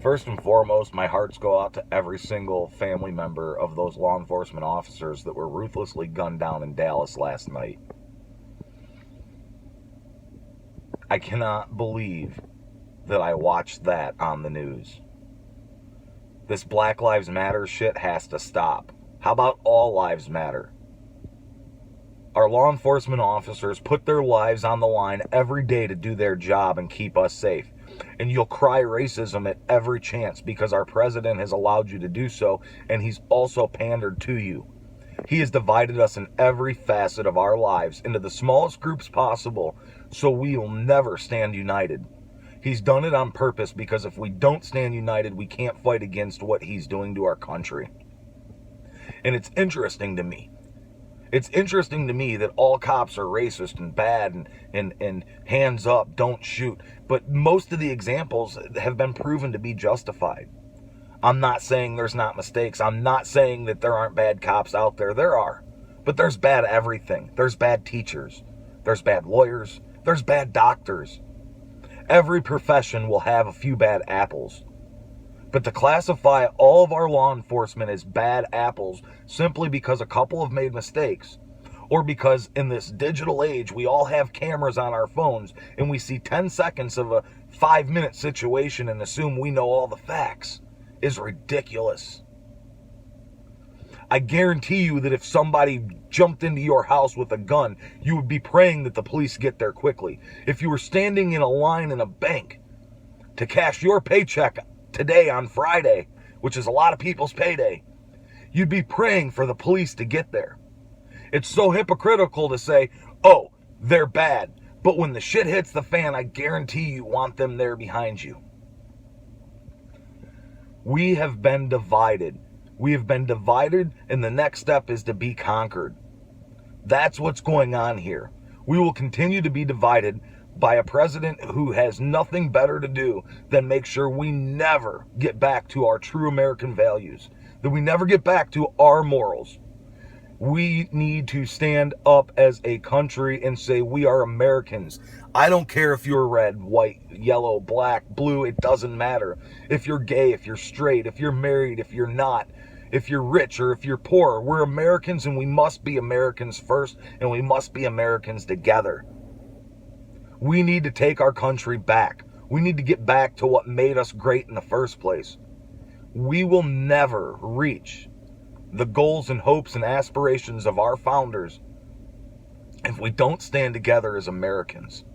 First and foremost, my hearts go out to every single family member of those law enforcement officers that were ruthlessly gunned down in Dallas last night. I cannot believe that I watched that on the news. This Black Lives Matter shit has to stop. How about all lives matter? Our law enforcement officers put their lives on the line every day to do their job and keep us safe. And you'll cry racism at every chance because our president has allowed you to do so, and he's also pandered to you. He has divided us in every facet of our lives into the smallest groups possible, so we will never stand united. He's done it on purpose because if we don't stand united, we can't fight against what he's doing to our country. And it's interesting to me. It's interesting to me that all cops are racist and bad and hands up, don't shoot. But most of the examples have been proven to be justified. I'm not saying there's not mistakes. I'm not saying that there aren't bad cops out there. There are. But there's bad everything. There's bad teachers. There's bad lawyers. There's bad doctors. Every profession will have a few bad apples. But to classify all of our law enforcement as bad apples simply because a couple have made mistakes, or because in this digital age we all have cameras on our phones and we see 10 seconds of a 5-minute situation and assume we know all the facts, is ridiculous. I guarantee you that if somebody jumped into your house with a gun, you would be praying that the police get there quickly. If you were standing in a line in a bank to cash your paycheck today on Friday, which is a lot of people's payday, you'd be praying for the police to get there. It's so hypocritical to say, oh, they're bad, but when the shit hits the fan, I guarantee you want them there behind you. We have been divided. We have been divided, and the next step is to be conquered. That's what's going on here. We will continue to be divided by a president who has nothing better to do than make sure we never get back to our true American values, that we never get back to our morals. We need to stand up as a country and say we are Americans. I don't care if you're red, white, yellow, black, blue, it doesn't matter. If you're gay, if you're straight, if you're married, if you're not, if you're rich or if you're poor, we're Americans and we must be Americans first, and we must be Americans together. We need to take our country back. We need to get back to what made us great in the first place. We will never reach the goals and hopes and aspirations of our founders if we don't stand together as Americans.